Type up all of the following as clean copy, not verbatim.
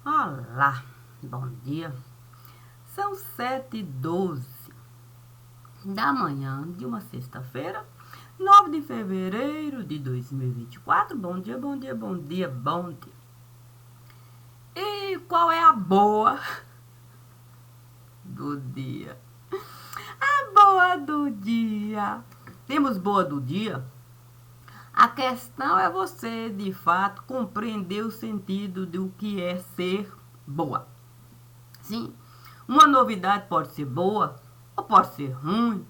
Olá, bom dia. São 7h12 da manhã de uma sexta-feira, 9 de fevereiro de 2024. Bom dia, bom dia, bom dia, bom dia. E qual é a boa do dia? A boa do dia. Temos boa do dia? A questão é você, de fato, compreender o sentido do que é ser boa. Sim, uma novidade pode ser boa ou pode ser ruim.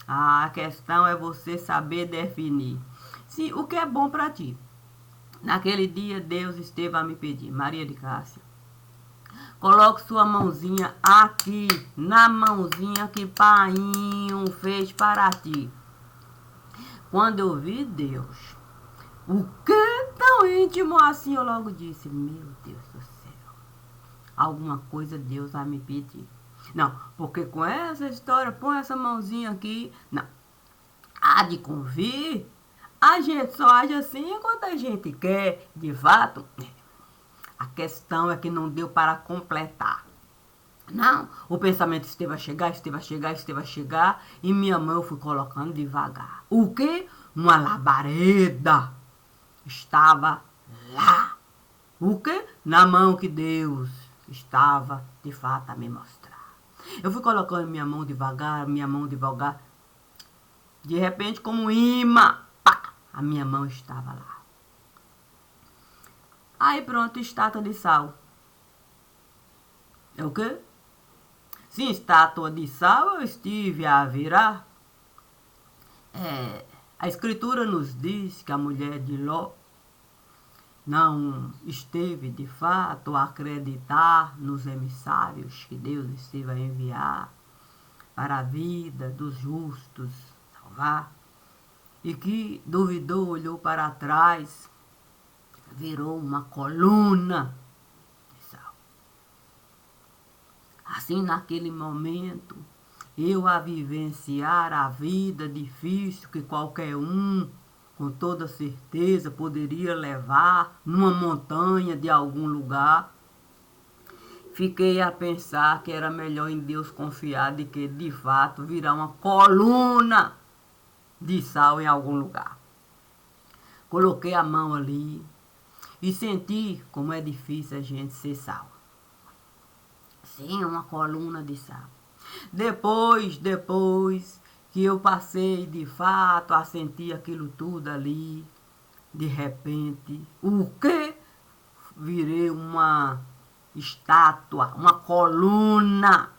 A questão é você saber definir. Sim, o que é bom para ti. Naquele dia, Deus esteve a me pedir, Maria de Cássia, coloque sua mãozinha aqui, na mãozinha que Painho fez para ti. Quando eu vi Deus, o que tão íntimo assim, eu logo disse, meu Deus do céu, alguma coisa Deus vai me pedir. Não, porque com essa história, põe essa mãozinha aqui, não. Há de convir, a gente só age assim quando a gente quer, de fato. A questão é que não deu para completar. Não, o pensamento esteve a chegar, esteve a chegar, esteve a chegar, e minha mão eu fui colocando devagar. O quê? Uma labareda estava lá. O quê? Na mão que Deus estava, de fato, a me mostrar. Eu fui colocando minha mão devagar, minha mão devagar. De repente, como um imã, pá, a minha mão estava lá. Aí pronto, estátua de sal. É o quê? Sim, estátua de sal eu estive a virar. A escritura nos diz que a mulher de Ló não esteve de fato a acreditar nos emissários que Deus esteve a enviar para a vida dos justos salvar, e que duvidou, olhou para trás, virou uma coluna de sal. Assim, naquele momento, eu a vivenciar a vida difícil que qualquer um, com toda certeza, poderia levar numa montanha de algum lugar, fiquei a pensar que era melhor em Deus confiar de que, de fato, virar uma coluna de sal em algum lugar. Coloquei a mão ali e senti como é difícil a gente ser sal. Sim, uma coluna de sal. Depois que eu passei de fato a sentir aquilo tudo ali, de repente, o quê? Virei uma estátua, uma coluna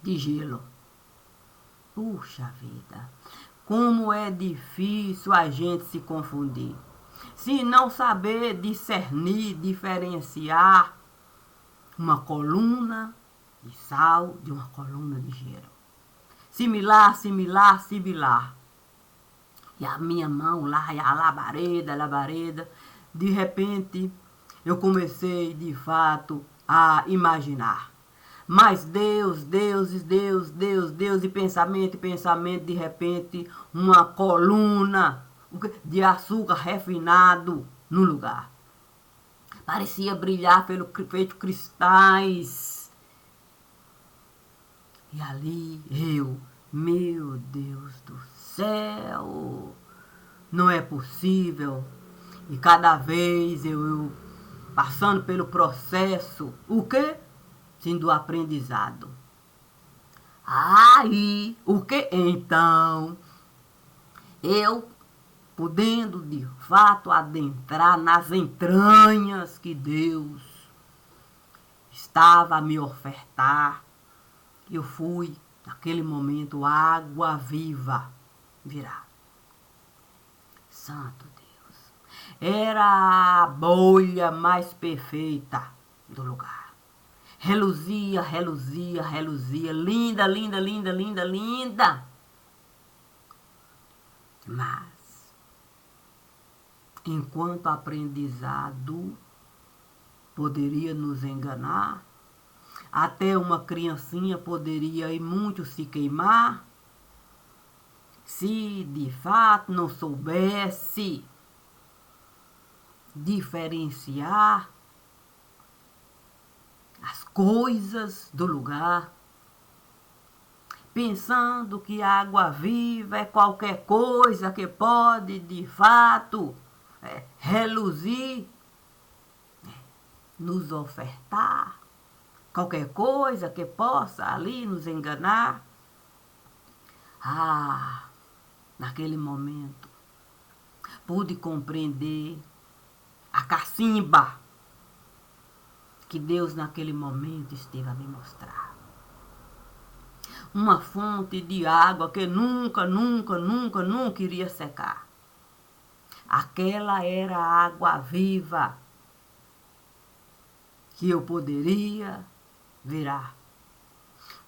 de gelo. Puxa vida, como é difícil a gente se confundir. Se não saber discernir, diferenciar uma coluna de sal de uma coluna de gelo. Similar, similar, similar. E a minha mão lá, e a labareda, de repente eu comecei de fato a imaginar. Mas Deus, e pensamento, de repente, uma coluna de açúcar refinado no lugar. Parecia brilhar feito cristais. E ali meu Deus do céu, não é possível. E cada vez eu passando pelo processo, o quê? Sendo aprendizado. Aí, o que então? Eu podendo de fato adentrar nas entranhas que Deus estava a me ofertar, eu fui, naquele momento, água viva virar. Santo Deus. Era a bolha mais perfeita do lugar. Reluzia, reluzia, reluzia. Linda, linda, linda, linda, linda. Mas, enquanto aprendizado poderia nos enganar, até uma criancinha poderia e muito se queimar, se de fato não soubesse diferenciar as coisas do lugar, pensando que a água viva é qualquer coisa que pode, de fato, reluzir, nos ofertar, qualquer coisa que possa ali nos enganar. Naquele momento, pude compreender a cacimba que Deus naquele momento esteve a me mostrar. Uma fonte de água que nunca iria secar. Aquela era a água viva que eu poderia virar.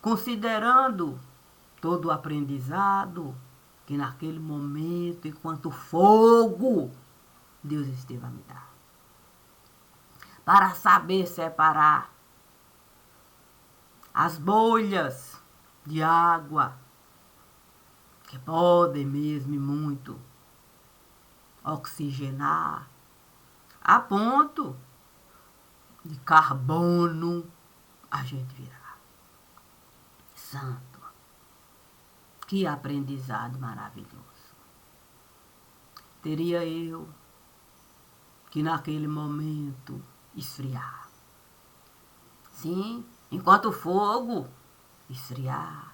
Considerando todo o aprendizado que naquele momento, enquanto fogo, Deus esteve a me dar. Para saber separar as bolhas de água, que podem mesmo e muito oxigenar, a ponto de carbono a gente virar. Santo, que aprendizado maravilhoso. Teria eu que naquele momento esfriar. Sim, enquanto o fogo esfriar,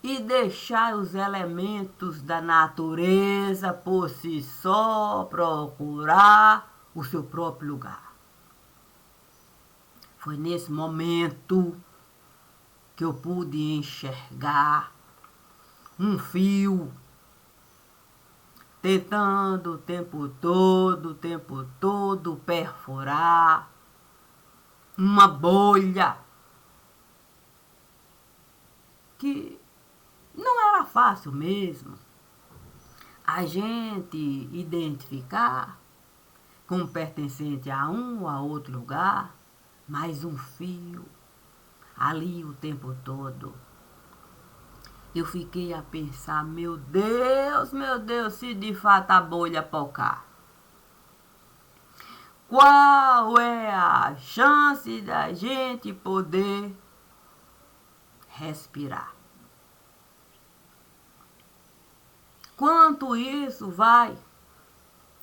e deixar os elementos da natureza por si só procurar o seu próprio lugar. Foi nesse momento que eu pude enxergar um fio tentando o tempo todo perfurar uma bolha que não era fácil mesmo a gente identificar como pertencente a um ou a outro lugar, mas um fio ali o tempo todo. Eu fiquei a pensar, meu Deus, se de fato a bolha pocar, qual é a chance da gente poder respirar? Quanto isso vai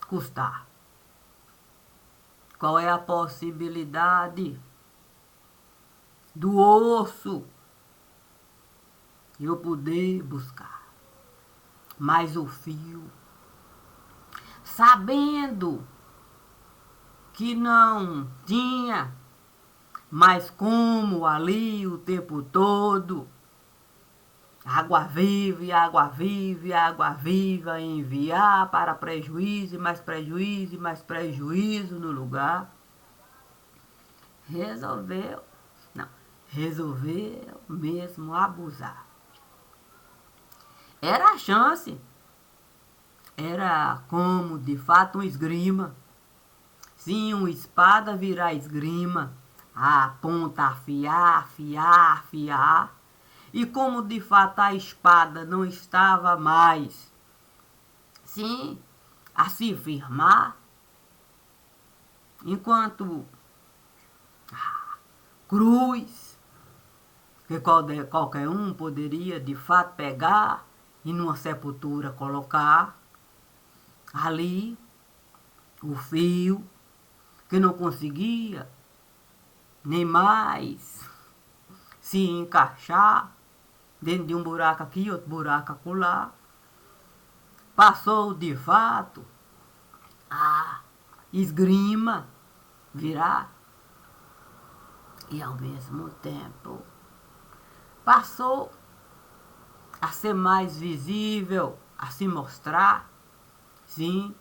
custar? Qual é a possibilidade do osso eu poder buscar? Mas o fio, sabendo que não tinha mais como ali o tempo todo, água viva enviar para prejuízo, mais prejuízo no lugar, resolveu mesmo abusar. Era a chance, era como de fato um esgrima. Sim, uma espada virar esgrima, a ponta afiar. E como de fato a espada não estava mais, sim, a se firmar, enquanto cruz, que qualquer um poderia de fato pegar e numa sepultura colocar, ali o fio, que não conseguia nem mais se encaixar dentro de um buraco aqui, outro buraco acolá, passou de fato a esgrima virar e ao mesmo tempo passou a ser mais visível, a se mostrar. Sim,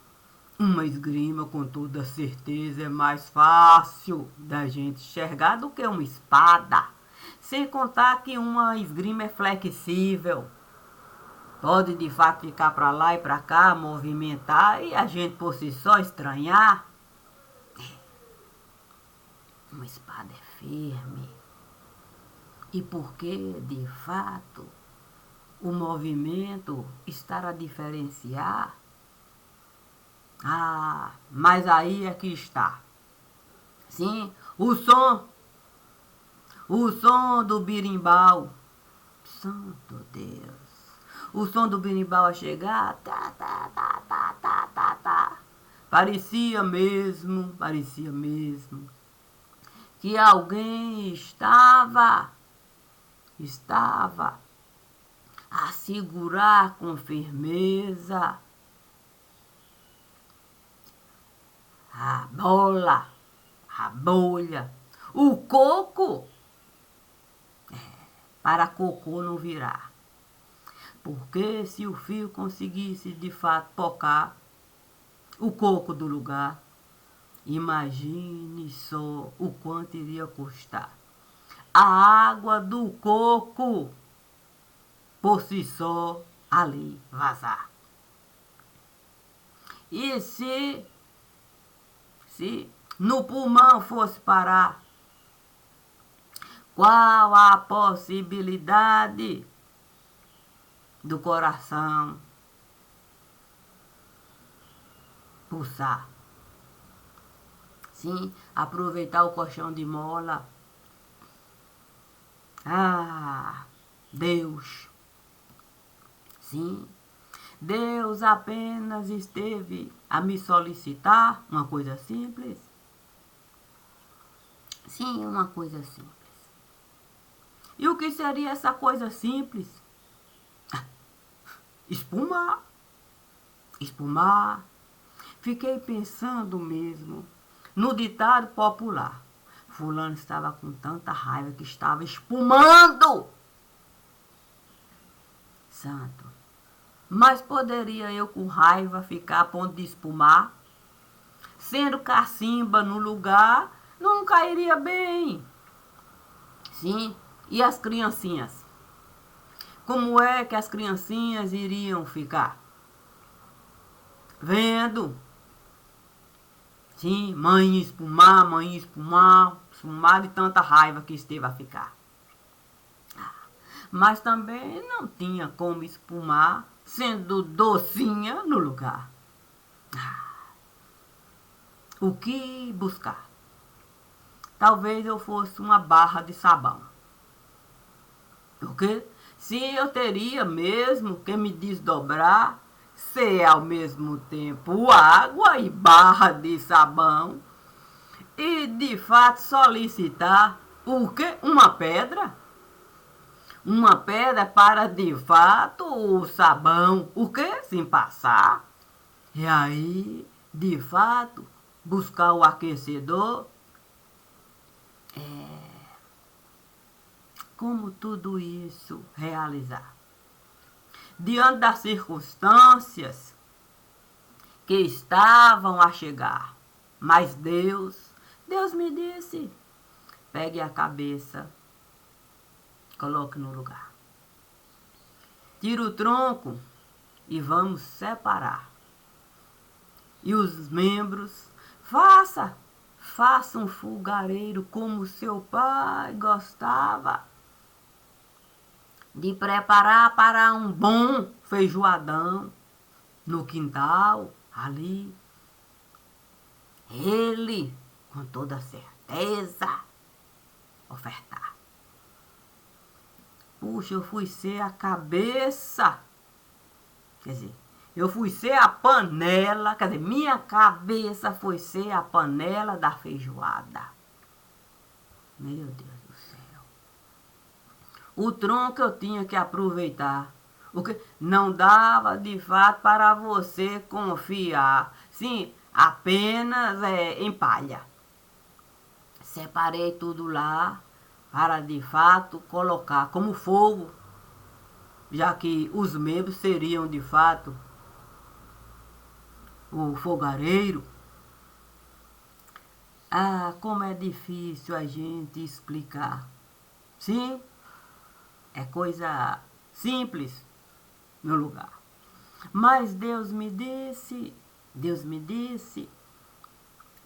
uma esgrima, com toda certeza, é mais fácil da gente enxergar do que uma espada. Sem contar que uma esgrima é flexível. Pode de fato ficar para lá e para cá, movimentar, e a gente por si só estranhar. Uma espada é firme. E porque, de fato, o movimento está a diferenciar. Mas aí é que está. Sim, o som do birimbau. Santo Deus. O som do birimbau a chegar. Tá, tá, tá, tá, tá, tá, tá. Parecia mesmo que alguém estava a segurar com firmeza a bola, a bolha, o coco, para cocô não virar. Porque se o fio conseguisse de fato tocar o coco do lugar, imagine só o quanto iria custar. A água do coco, por si só, ali vazar. E se no pulmão fosse parar, qual a possibilidade do coração pulsar? Sim, aproveitar o colchão de mola. Ah, Deus. Sim, Deus apenas esteve a me solicitar uma coisa simples. Sim, uma coisa simples. E o que seria essa coisa simples? Espumar. Espumar. Fiquei pensando mesmo no ditado popular. Fulano estava com tanta raiva que estava espumando. Santo. Mas poderia eu com raiva ficar a ponto de espumar? Sendo cacimba no lugar, não cairia bem. Sim, e as criancinhas? Como é que as criancinhas iriam ficar? Vendo. Sim, mãe espumar de tanta raiva que esteve a ficar. Mas também não tinha como espumar sendo docinha no lugar. O que buscar? Talvez eu fosse uma barra de sabão. Porque se eu teria mesmo que me desdobrar, ser ao mesmo tempo água e barra de sabão, e de fato solicitar o quê? Uma pedra? Uma pedra para de fato o sabão, o quê? Sem passar. E aí, de fato, buscar o aquecedor. Como tudo isso realizar? Diante das circunstâncias que estavam a chegar. Mas Deus me disse, pegue a cabeça, coloque no lugar. Tira o tronco e vamos separar. E os membros, faça um fogareiro como seu pai gostava de preparar para um bom feijoadão no quintal, ali. Ele, com toda certeza, ofertar. Puxa, eu fui ser a cabeça. Quer dizer, eu fui ser a panela, quer dizer, minha cabeça foi ser a panela da feijoada. Meu Deus do céu. O tronco eu tinha que aproveitar. O que não dava de fato para você confiar. Sim, apenas em palha. Separei tudo lá para de fato colocar como fogo, já que os membros seriam de fato o fogareiro. Ah, como é difícil a gente explicar. Sim, é coisa simples no lugar. Mas Deus me disse,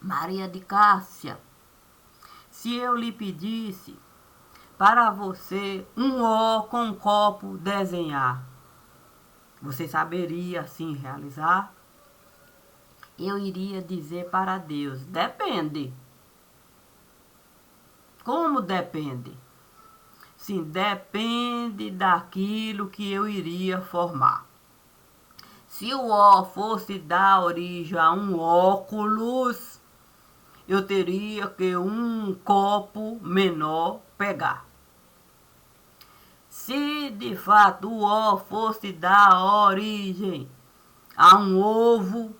Maria de Cássia, se eu lhe pedisse para você um O com um copo desenhar, você saberia assim realizar? Eu iria dizer para Deus, depende. Como depende? Sim, depende daquilo que eu iria formar. Se o O fosse dar origem a um óculos, eu teria que um copo menor pegar. Se de fato o O fosse dar origem a um ovo,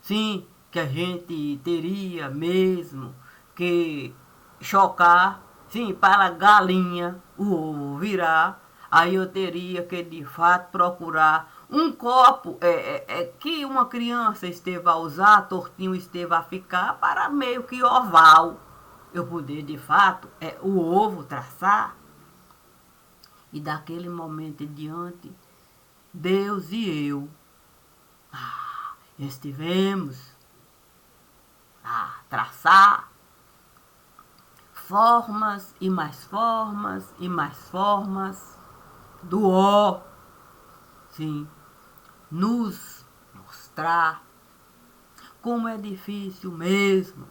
sim, que a gente teria mesmo que chocar, sim, para a galinha o ovo virar, aí eu teria que de fato procurar um copo que uma criança esteve a usar, tortinho esteve a ficar, para meio que oval. Eu poder de fato o ovo traçar. E daquele momento em diante, Deus e eu estivemos a traçar formas e mais formas e mais formas do O, sim, nos mostrar como é difícil mesmo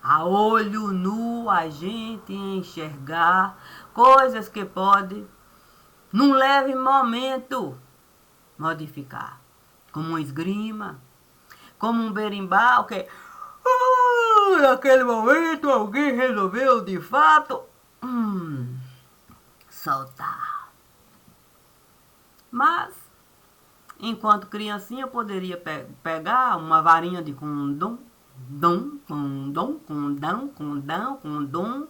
a olho nu a gente enxergar coisas que pode num leve momento modificar, como uma esgrima, como um berimbau que naquele momento alguém resolveu de fato soltar. Mas, enquanto criancinha, eu poderia pegar uma varinha de condom, condom.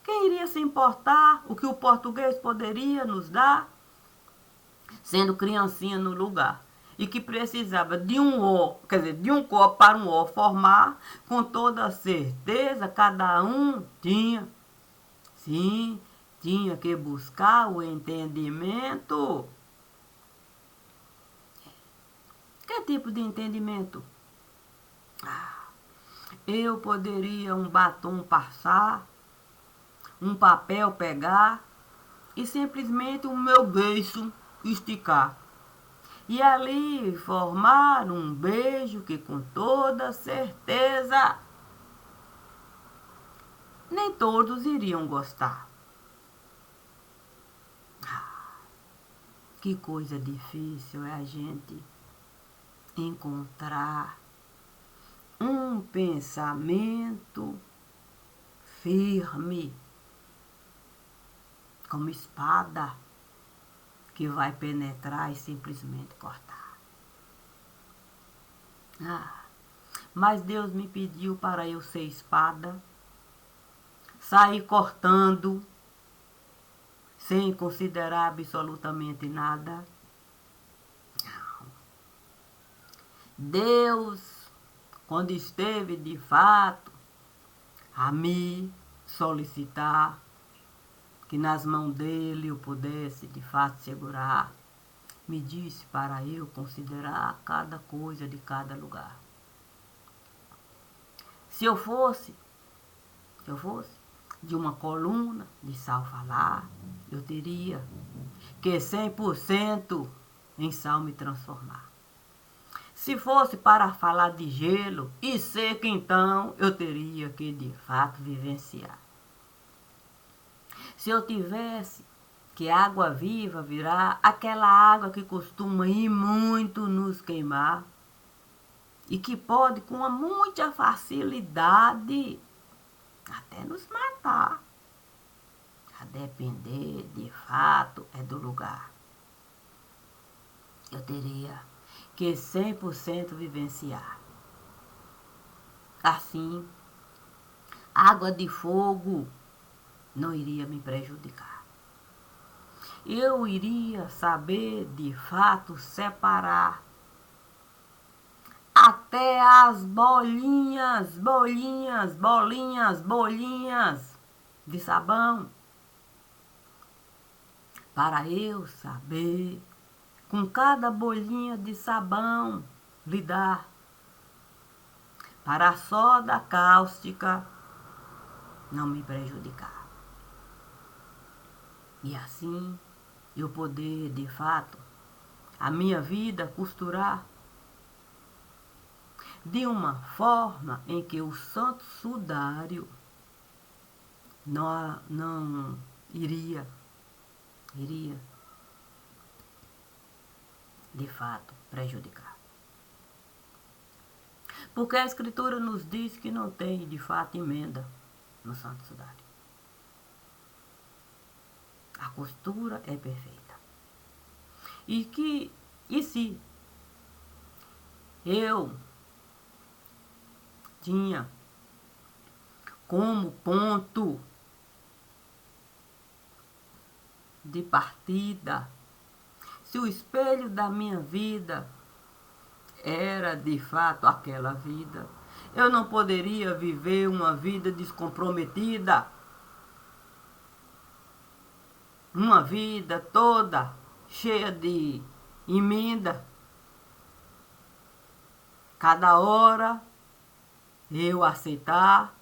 Quem iria se importar o que o português poderia nos dar, sendo criancinha no lugar? E que precisava de um O, quer dizer, de um copo para um O formar, com toda certeza, cada um tinha, sim, tinha que buscar o entendimento. Que tipo de entendimento? Eu poderia um batom passar, um papel pegar e simplesmente o meu beiço esticar. E ali formar um beijo que com toda certeza nem todos iriam gostar. Que coisa difícil é a gente encontrar um pensamento firme, como espada, que vai penetrar e simplesmente cortar. Mas Deus me pediu para eu ser espada, sair cortando, sem considerar absolutamente nada. Deus, quando esteve de fato a me solicitar que nas mãos dele eu pudesse de fato segurar, me disse para eu considerar cada coisa de cada lugar. Se eu fosse de uma coluna de sal falar, eu teria que 100% em sal me transformar. Se fosse para falar de gelo e seco, então eu teria que de fato vivenciar. Se eu tivesse que água viva virar aquela água que costuma ir muito nos queimar e que pode com muita facilidade até nos matar, a depender de fato é do lugar. Eu teria que 100% vivenciar. Assim, água de fogo não iria me prejudicar. Eu iria saber de fato separar até as bolinhas de sabão, para eu saber com cada bolinha de sabão lidar, para a soda cáustica não me prejudicar. E assim eu poder, de fato, a minha vida costurar de uma forma em que o santo sudário não iria, de fato, prejudicar. Porque a Escritura nos diz que não tem, de fato, emenda no Santo Sudário. A costura é perfeita. E se eu tinha como ponto de partida, se o espelho da minha vida era de fato aquela vida, eu não poderia viver uma vida descomprometida, uma vida toda cheia de emenda. Cada hora eu aceitar,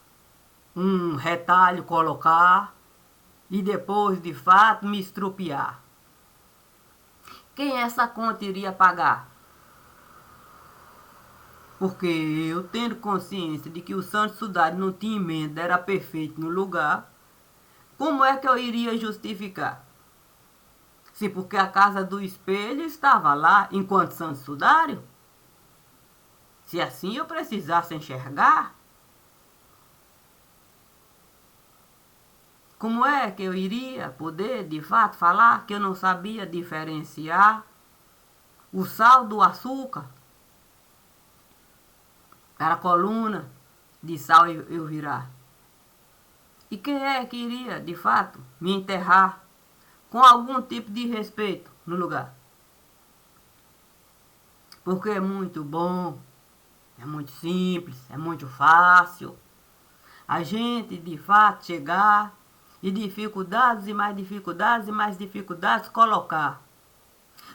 um retalho colocar e depois de fato me estrupiar. Quem essa conta iria pagar? Porque eu, tendo consciência de que o Santo Sudário não tinha emenda, era perfeito no lugar, como é que eu iria justificar? Se porque a casa do espelho estava lá enquanto Santo Sudário? Se assim eu precisasse enxergar, como é que eu iria poder de fato falar que eu não sabia diferenciar o sal do açúcar? Para a coluna de sal eu virar. E quem é que iria, de fato, me enterrar com algum tipo de respeito no lugar? Porque é muito bom, é muito simples, é muito fácil a gente, de fato, chegar e dificuldades e mais dificuldades e mais dificuldades colocar.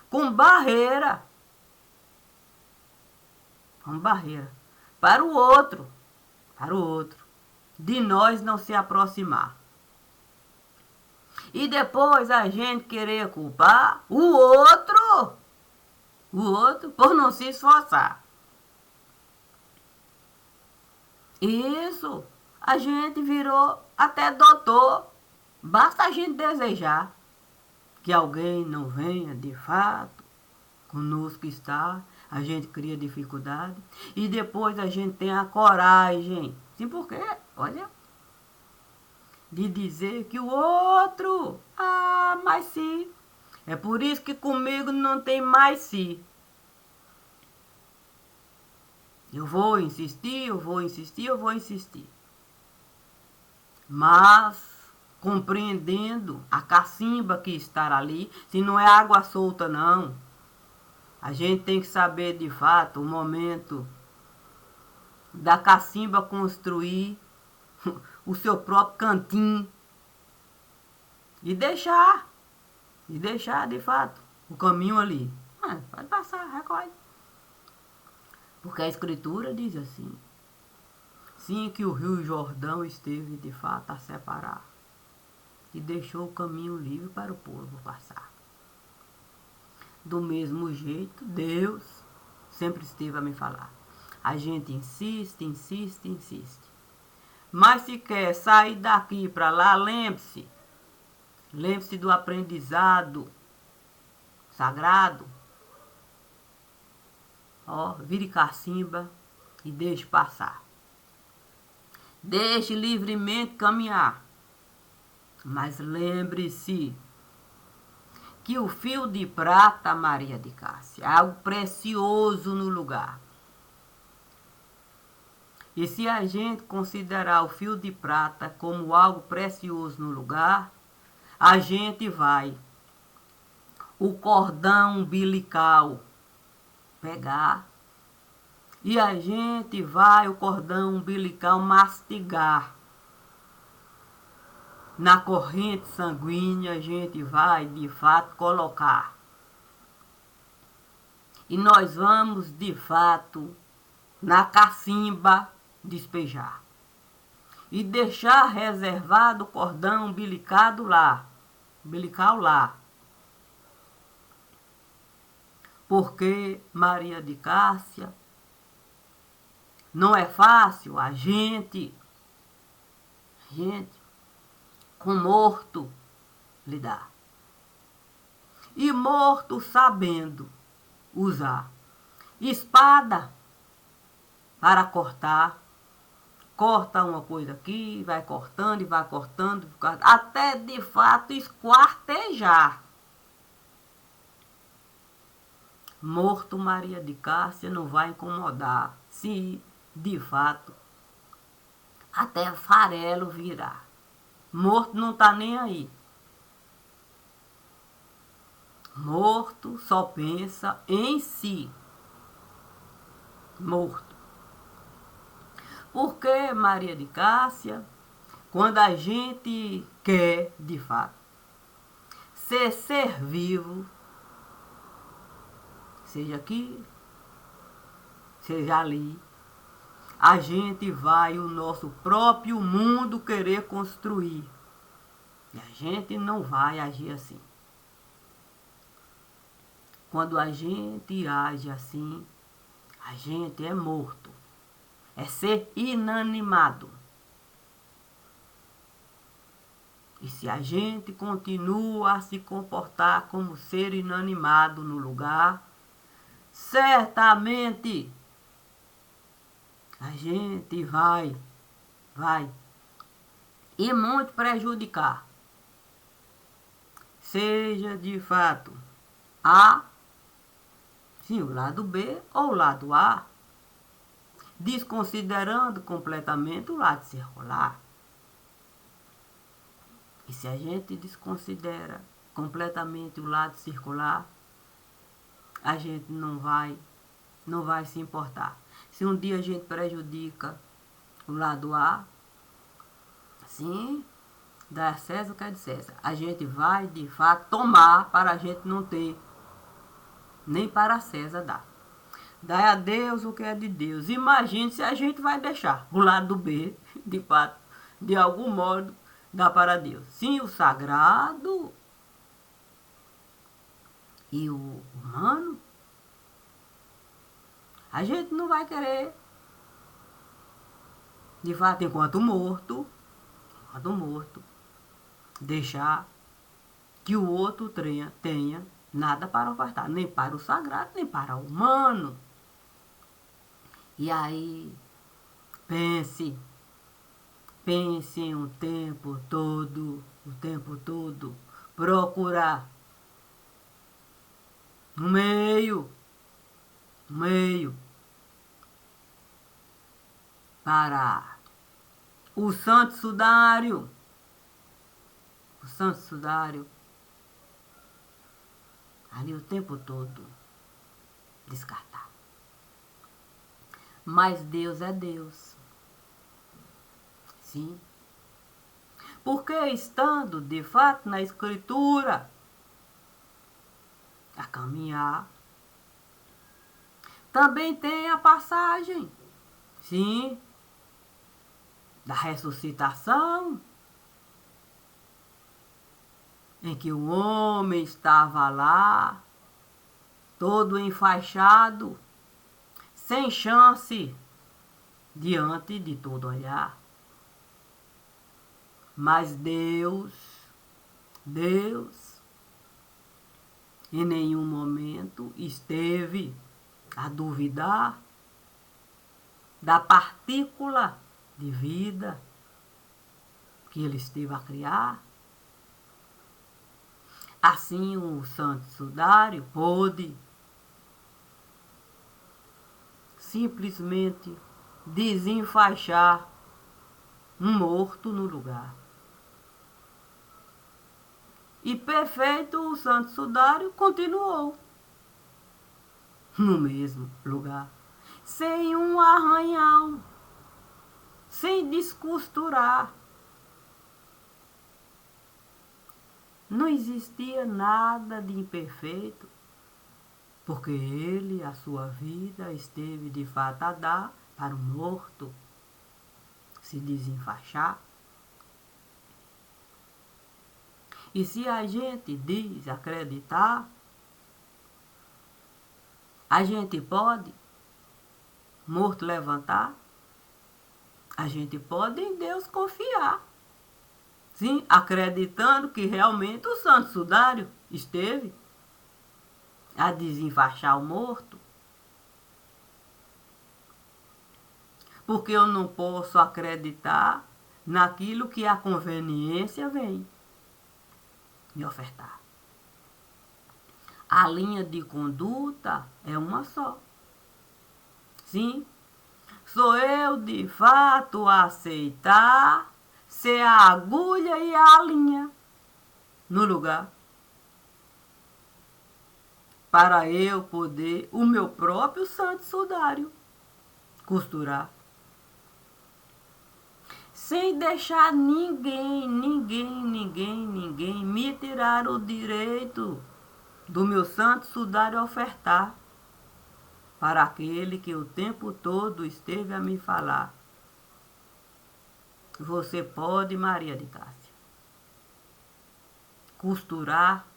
Com barreira para o outro, de nós não se aproximar. E depois a gente querer culpar o outro por não se esforçar. Isso, a gente virou até doutor. Basta a gente desejar que alguém não venha de fato conosco estar, a gente cria dificuldade e depois a gente tem a coragem, sim, porque, olha, de dizer que o outro, mas sim, é por isso que comigo não tem mais sim. Eu vou insistir, eu vou insistir, eu vou insistir. Mas compreendendo a cacimba que está ali, se não é água solta não. A gente tem que saber de fato o momento da cacimba construir o seu próprio cantinho e deixar de fato o caminho ali. Pode passar, recolhe. Porque a Escritura diz assim: sim, que o rio Jordão esteve de fato a separar e deixou o caminho livre para o povo passar. Do mesmo jeito, Deus sempre esteve a me falar. A gente insiste, insiste, insiste. Mas se quer sair daqui para lá, lembre-se do aprendizado sagrado. Vire cacimba e deixe passar. Deixe livremente caminhar. Mas lembre-se que o fio de prata, Maria de Cássia, é algo precioso no lugar. E se a gente considerar o fio de prata como algo precioso no lugar, a gente vai o cordão umbilical pegar e a gente vai o cordão umbilical mastigar. Na corrente sanguínea a gente vai de fato colocar. E nós vamos de fato na cacimba despejar. E deixar reservado o cordão umbilical lá. Porque, Maria de Cássia, não é fácil a gente com morto lidar. E morto sabendo usar espada para cortar, corta uma coisa aqui, vai cortando e vai cortando, até de fato esquartejar. Morto Maria de Cássia não vai incomodar, se de fato até farelo virar. Morto não tá nem aí. Morto só pensa em si. Morto. Porque Maria de Cássia, quando a gente quer, de fato, ser vivo, seja aqui, seja ali, a gente vai o nosso próprio mundo querer construir. E a gente não vai agir assim. Quando a gente age assim, a gente é morto. É ser inanimado. E se a gente continua a se comportar como ser inanimado no lugar, certamente a gente vai e muito prejudicar. Seja de fato A, sim, o lado B ou o lado A, desconsiderando completamente o lado circular. E se a gente desconsidera completamente o lado circular, a gente não vai se importar. Se um dia a gente prejudica o lado A, sim, dá a César o que é de César. A gente vai, de fato, tomar para a gente não ter, nem para César dar. Dá a Deus o que é de Deus. Imagine se a gente vai deixar o lado B, de fato, de algum modo, dar para Deus. Sim, o sagrado e o humano, a gente não vai querer, de fato, enquanto morto, deixar que o outro tenha nada para ofertar, nem para o sagrado, nem para o humano. E aí, pense em o tempo todo, procurar um meio para o Santo Sudário, ali o tempo todo, descartar. Mas Deus é Deus. Sim. Porque estando, de fato, na Escritura, a caminhar, também tem a passagem, sim, da ressuscitação, em que o homem estava lá, todo enfaixado, sem chance, diante de todo olhar. Mas Deus, em nenhum momento esteve a duvidar da partícula de vida que ele esteve a criar. Assim o Santo Sudário pôde simplesmente desenfaixar um morto no lugar. E perfeito o Santo Sudário continuou no mesmo lugar, sem um arranhão, sem descosturar. Não existia nada de imperfeito, porque ele, a sua vida, esteve de fato a dar para o morto se desenfaixar. E se a gente diz acreditar, a gente pode morto levantar, a gente pode em Deus confiar. sim, acreditando que realmente o santo sudário esteve a desenfaixar o morto. Porque eu não posso acreditar naquilo que a conveniência vem me ofertar. A linha de conduta é uma só. Sim, sou eu de fato aceitar ser a agulha e a linha no lugar para eu poder o meu próprio santo sudário costurar. Sem deixar ninguém me tirar o direito do meu santo sudário ofertar para aquele que o tempo todo esteve a me falar. Você pode, Maria de Cássia, costurar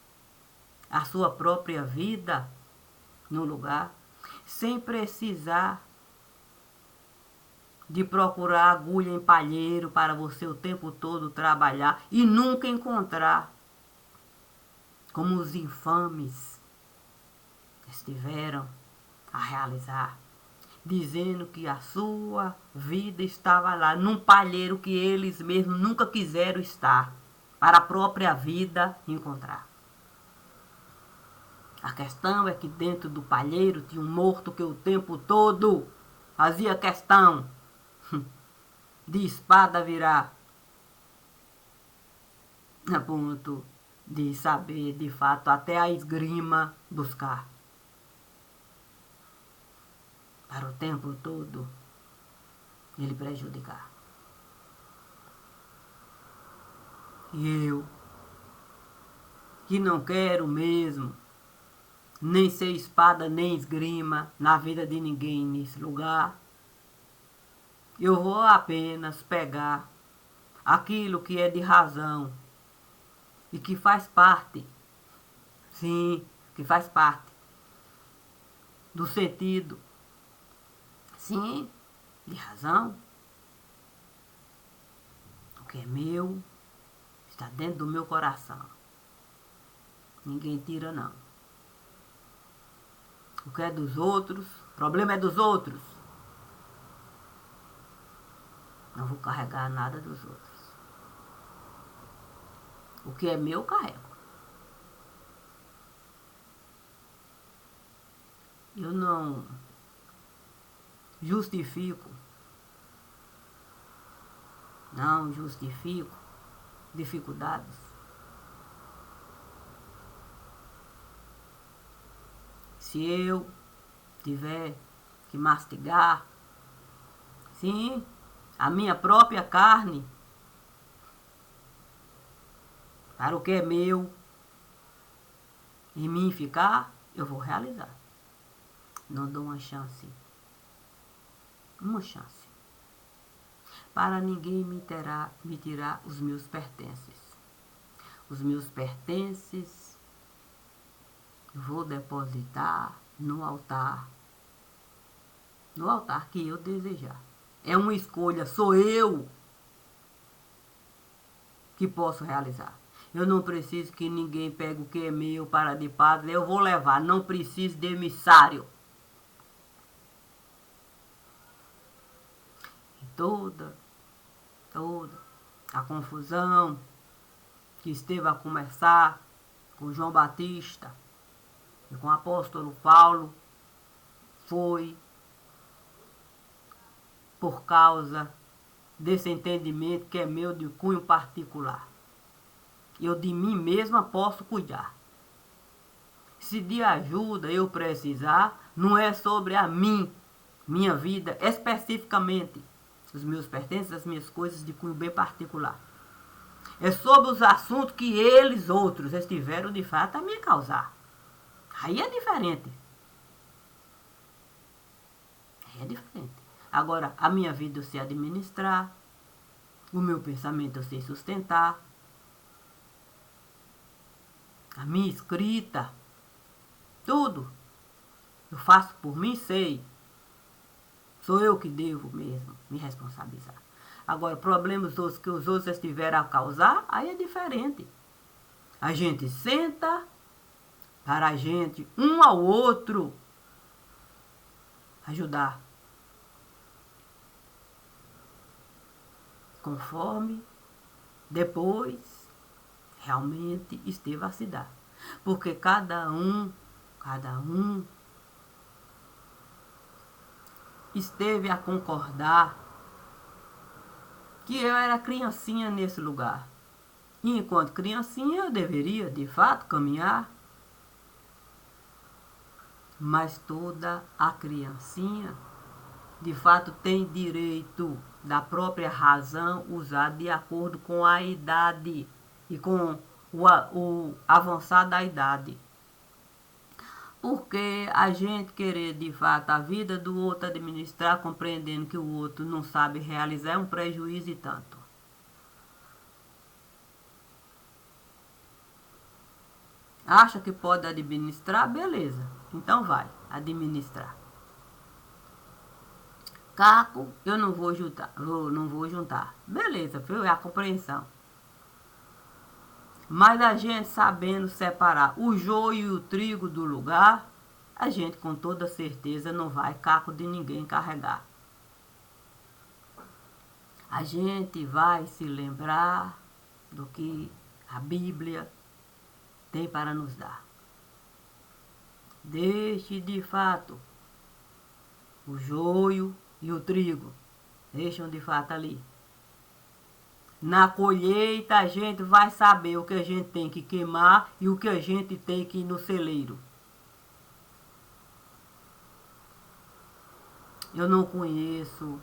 a sua própria vida no lugar, sem precisar de procurar agulha em palheiro para você o tempo todo trabalhar e nunca encontrar, como os infames estiveram a realizar, dizendo que a sua vida estava lá, num palheiro que eles mesmos nunca quiseram estar, para a própria vida encontrar. A questão é que dentro do palheiro tinha um morto que o tempo todo fazia questão de espada virar, a ponto de saber de fato até a esgrima buscar. Para o tempo todo ele prejudicar. E eu, que não quero mesmo nem ser espada nem esgrima na vida de ninguém nesse lugar, eu vou apenas pegar aquilo que é de razão e que faz parte, sim, que faz parte do sentido, sim, de razão. O que é meu está dentro do meu coração. Ninguém tira, não. O que é dos outros, o problema é dos outros. Não vou carregar nada dos outros. O que é meu, carrego. Eu não justifico dificuldades. Se eu tiver que mastigar, sim, a minha própria carne, para o que é meu, em mim ficar, eu vou realizar. Não dou uma chance. Uma chance. Para ninguém me tirar os meus pertences. Os meus pertences eu vou depositar no altar que eu desejar. É uma escolha, sou eu que posso realizar. Eu não preciso que ninguém pegue o que é meu para de padre, eu vou levar, não preciso de emissário. E toda a confusão que esteve a começar com João Batista e com o apóstolo Paulo foi por causa desse entendimento que é meu de cunho particular. Eu de mim mesma posso cuidar. Se de ajuda eu precisar, não é sobre a minha vida, especificamente os meus pertences, as minhas coisas de cunho bem particular. É sobre os assuntos que eles outros estiveram de fato a me causar. Aí é diferente. Aí é diferente. Agora, a minha vida eu sei administrar, o meu pensamento eu sei sustentar, a minha escrita, tudo eu faço por mim, sei. Sou eu que devo mesmo me responsabilizar. Agora, problemas outros que os outros estiveram a causar, aí é diferente. A gente senta para a gente, um ao outro, ajudar. Conforme depois realmente esteve a se dar. Porque cada um esteve a concordar que eu era criancinha nesse lugar. E enquanto criancinha eu deveria, de fato, caminhar. Mas toda a criancinha, de fato, tem direito da própria razão usar de acordo com a idade e com o avançar da idade. Porque a gente querer, de fato, a vida do outro administrar, compreendendo que o outro não sabe realizar, é um prejuízo e tanto. Acha que pode administrar? Beleza. Então vai, administrar. Caco, eu não vou juntar. Beleza, foi a compreensão. Mas a gente sabendo separar o joio e o trigo do lugar, a gente com toda certeza não vai caco de ninguém carregar. A gente vai se lembrar do que a Bíblia tem para nos dar. Deixe de fato o joio e o trigo. Deixam de fato ali. Na colheita a gente vai saber o que a gente tem que queimar e o que a gente tem que ir no celeiro. Eu não conheço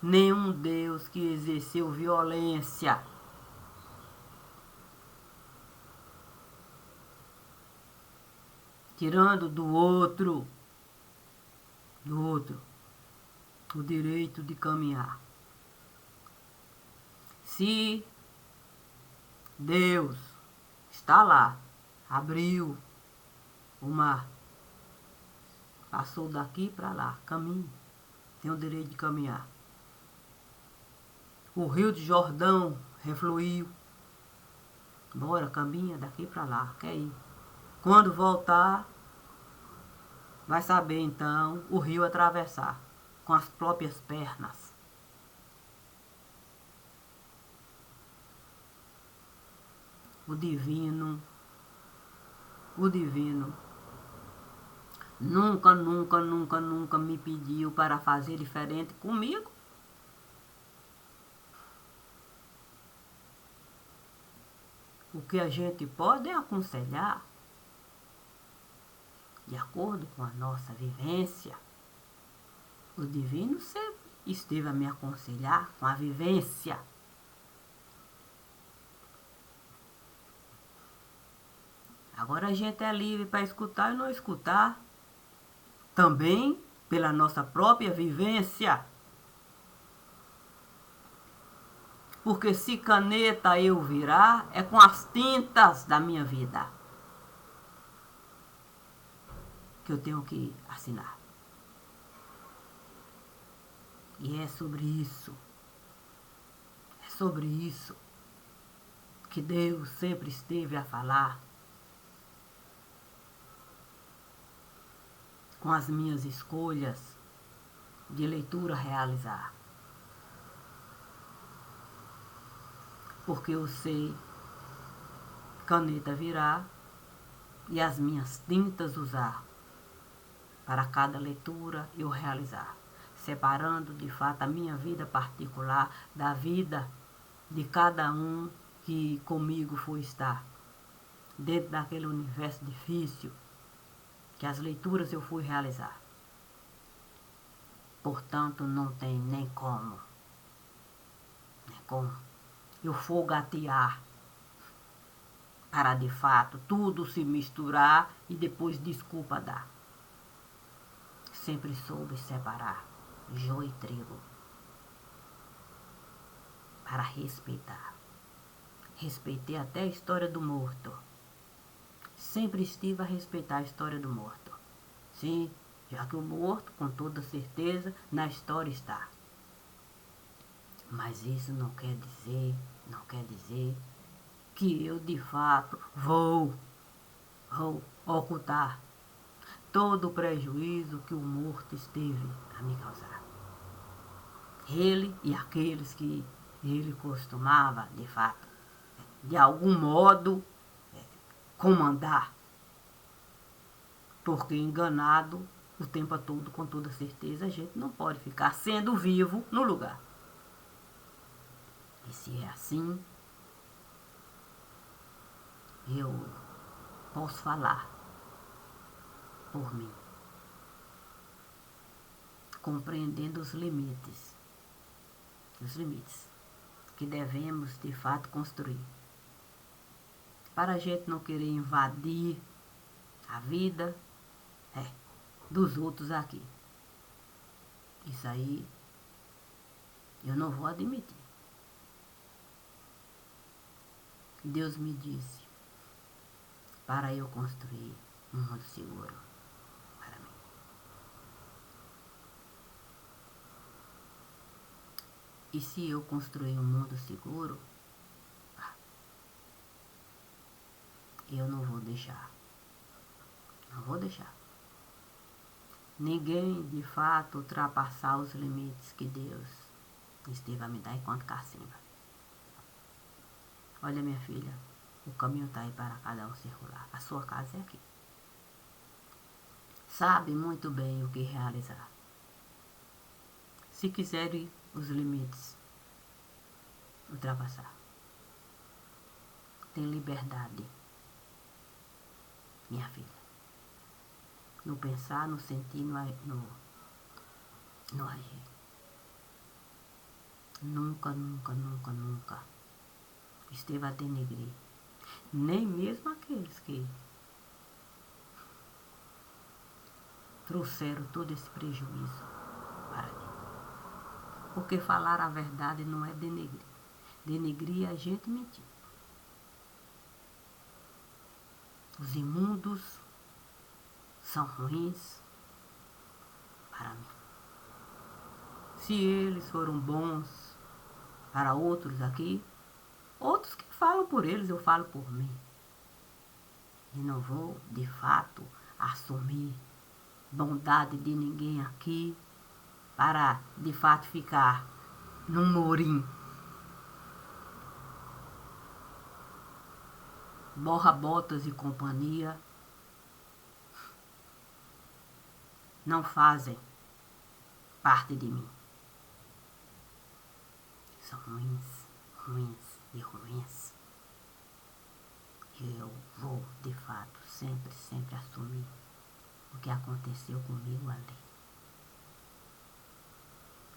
nenhum Deus que exerceu violência. Tirando do outro o direito de caminhar. Se Deus está lá, abriu o mar, passou daqui para lá, caminho, tem o direito de caminhar. O rio de Jordão refluiu, bora, caminha daqui para lá, quer ir. Quando voltar, vai saber então o rio atravessar com as próprias pernas. O divino nunca me pediu para fazer diferente comigo. O que a gente pode é aconselhar de acordo com a nossa vivência. O divino sempre esteve a me aconselhar com a vivência. Agora a gente é livre para escutar e não escutar. Também pela nossa própria vivência. Porque se caneta eu virar, é com as tintas da minha vida que eu tenho que assinar. E é sobre isso que Deus sempre esteve a falar com as minhas escolhas de leitura a realizar. Porque eu sei caneta virar e as minhas tintas usar para cada leitura eu realizar, separando de fato a minha vida particular da vida de cada um que comigo foi estar, dentro daquele universo difícil que as leituras eu fui realizar. Portanto, não tem nem como eu for gatear para de fato tudo se misturar e depois desculpa dar. Sempre soube separar joio e trigo para respeitar. Respeitei até a história do morto. Sempre estive a respeitar a história do morto. Sim, já que o morto, com toda certeza, na história está. Mas isso não quer dizer que eu de fato vou ocultar todo o prejuízo que o morto esteve a me causar. Ele e aqueles que ele costumava, de fato, de algum modo, comandar. Porque enganado o tempo todo, com toda certeza, a gente não pode ficar sendo vivo no lugar. E se é assim, eu posso falar por mim, compreendendo os limites que devemos de fato construir, para a gente não querer invadir a vida dos outros aqui. Isso aí eu não vou admitir. Deus me disse para eu construir um mundo seguro para mim. E se eu construir um mundo seguro, eu não vou deixar. Não vou deixar ninguém de fato ultrapassar os limites que Deus esteve a me dar enquanto cacimba. Olha, minha filha, o caminho está aí para cada um circular. A sua casa é aqui. Sabe muito bem o que realizar. Se quiserem os limites ultrapassar, tem liberdade, minha filha. No pensar, no sentir, no agir. Nunca esteve a denegrir. Nem mesmo aqueles que trouxeram todo esse prejuízo para mim. Porque falar a verdade não é denegrir. Denegrir é a gente mentir. Os imundos são ruins para mim. Se eles foram bons para outros aqui, outros que falam por eles, eu falo por mim. E não vou, de fato, assumir bondade de ninguém aqui para, de fato, ficar num morim. Borra Botas e companhia não fazem parte de mim. São ruins. E eu vou, de fato, sempre assumir o que aconteceu comigo ali.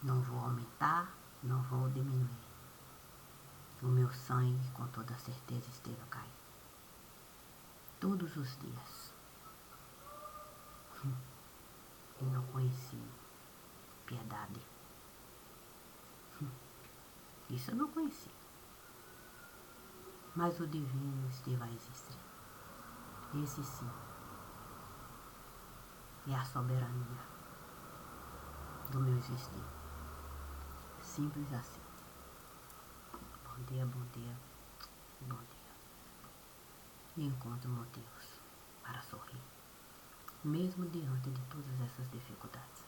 Não vou aumentar, não vou diminuir. O meu sangue, com toda certeza, esteve a cair. Todos os dias. E não conheci piedade. Isso eu não conheci. Mas o divino esteve a existir. Esse sim é a soberania do meu existir. Simples assim. Bom dia. E encontro motivos para sorrir, mesmo diante de todas essas dificuldades.